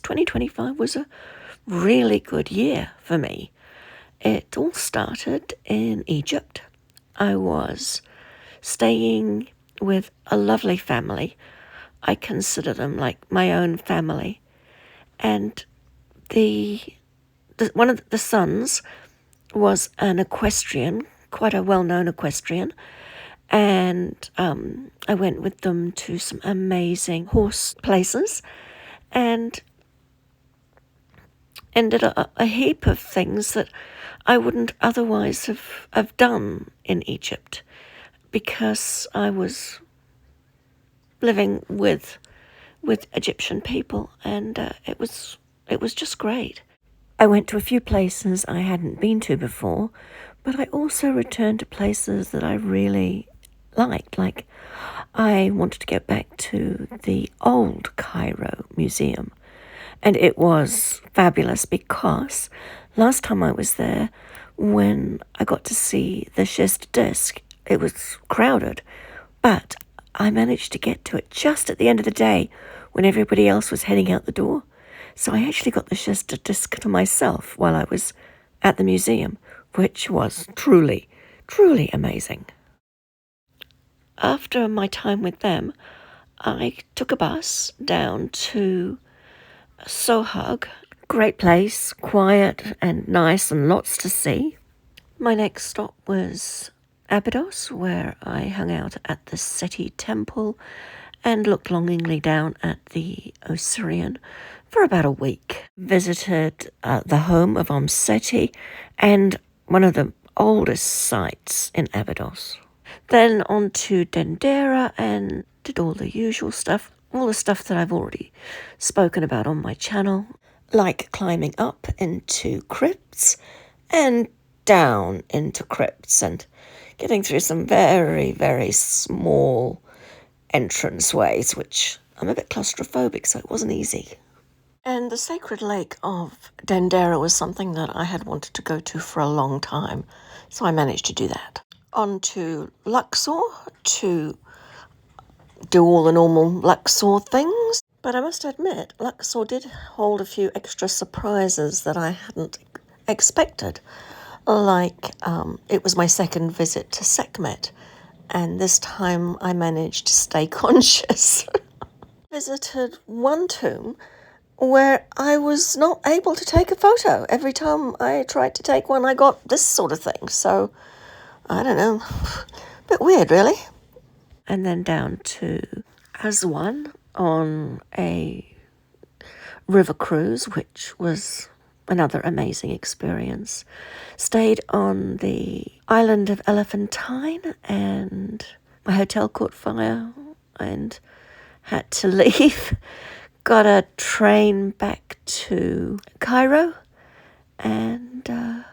2025 was a really good year for me. It all started in Egypt. I was staying with a lovely family. I consider them like my own family. And one of the sons was an equestrian, quite a well-known equestrian. And I went with them to some amazing horse places and did a heap of things that I wouldn't otherwise have done in Egypt, because I was living with Egyptian people, and it was just great. I went to a few places I hadn't been to before, but I also returned to places that I really liked. Like, I wanted to get back to the old Cairo Museum, and it was fabulous because last time I was there, when I got to see the schist disc, it was crowded, but I managed to get to it just at the end of the day when everybody else was heading out the door. So I actually got the schist disc to myself while I was at the museum, which was truly, truly amazing. After my time with them, I took a bus down to Sohag. Great place, quiet and nice and lots to see. My next stop was Abydos, where I hung out at the Seti temple and looked longingly down at the Osirian for about a week. Visited the home of Seti and one of the oldest sites in Abydos. Then on to Dendera and did all the usual stuff, all the stuff that I've already spoken about on my channel, like climbing up into crypts and down into crypts and getting through some very, very small entranceways, which I'm a bit claustrophobic, so it wasn't easy. And the sacred lake of Dendera was something that I had wanted to go to for a long time, so I managed to do that. On to Luxor to do all the normal Luxor things. But I must admit, Luxor did hold a few extra surprises that I hadn't expected. Like, it was my second visit to Sekhmet, and this time I managed to stay conscious. Visited one tomb where I was not able to take a photo. Every time I tried to take one, I got this sort of thing. So, I don't know, a bit weird, really. And then down to Aswan on a river cruise, which was another amazing experience. Stayed on the island of Elephantine, and my hotel caught fire and had to leave. Got a train back to Cairo, and a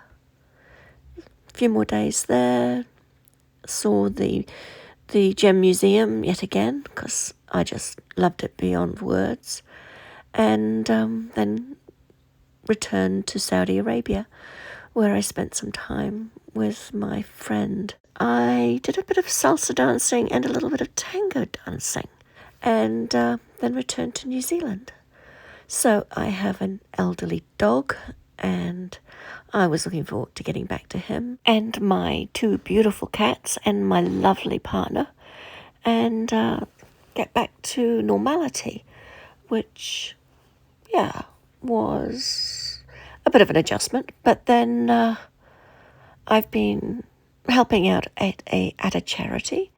few more days there. Saw the Gem Museum yet again, because I just loved it beyond words. And then returned to Saudi Arabia, where I spent some time with my friend. I did a bit of salsa dancing and a little bit of tango dancing, and then returned to New Zealand. So I have an elderly dog, and I was looking forward to getting back to him, and my two beautiful cats, and my lovely partner, and get back to normality, which, yeah, was a bit of an adjustment. But then I've been helping out at a charity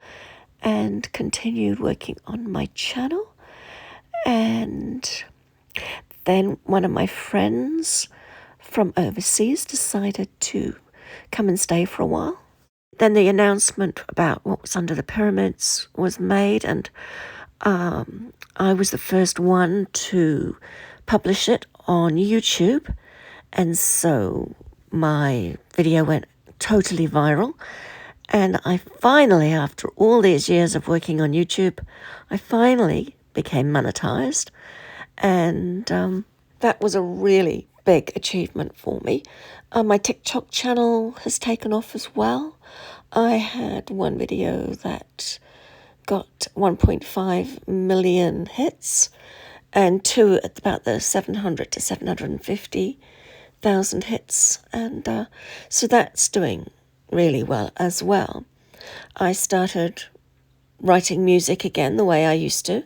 and continued working on my channel. And then one of my friends from overseas decided to come and stay for a while. Then the announcement about what was under the pyramids was made, and I was the first one to publish it on YouTube, and so my video went totally viral. And I finally, after all these years of working on YouTube, I finally became monetized, and that was a really big achievement for me. My TikTok channel has taken off as well. I had one video that got 1.5 million hits, and 2 at about the 700 to 750,000 hits, and so that's doing really well as well. I started writing music again the way I used to.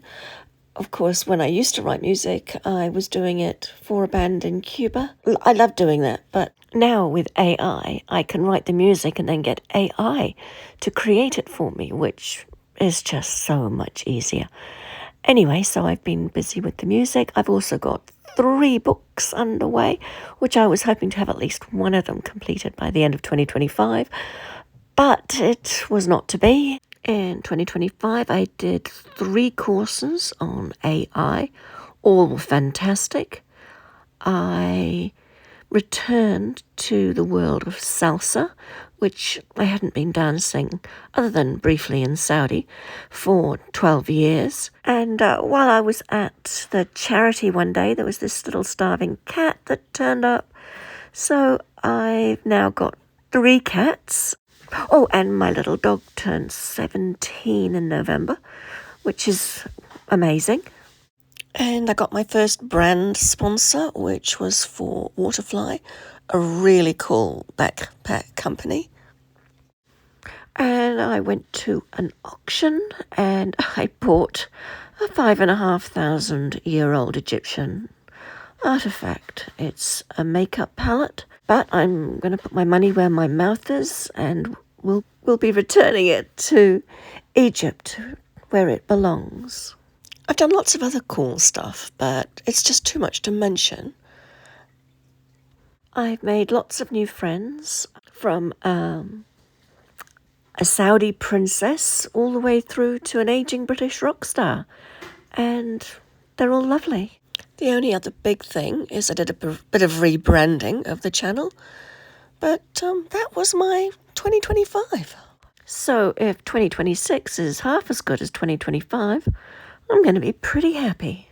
Of course, when I used to write music, I was doing it for a band in Cuba. I love doing that, but now with AI, I can write the music and then get AI to create it for me, which is just so much easier. Anyway, so I've been busy with the music. I've also got 3 books underway, which I was hoping to have at least one of them completed by the end of 2025, but it was not to be. In 2025, I did 3 courses on AI, all fantastic. I returned to the world of salsa, which I hadn't been dancing, other than briefly in Saudi, for 12 years. And while I was at the charity one day, there was this little starving cat that turned up. So I've now got 3 cats. Oh, and my little dog turned 17 in November, which is amazing. And I got my first brand sponsor, which was for Waterfly, a really cool backpack company. And I went to an auction and I bought a 5,500-year-old Egyptian artifact. It's a makeup palette, but I'm going to put my money where my mouth is, and we'll be returning it to Egypt, where it belongs. I've done lots of other cool stuff, but it's just too much to mention. I've made lots of new friends, from a Saudi princess all the way through to an aging British rock star, and they're all lovely. The only other big thing is I did a bit of rebranding of the channel, but that was my 2025. So if 2026 is half as good as 2025, I'm going to be pretty happy.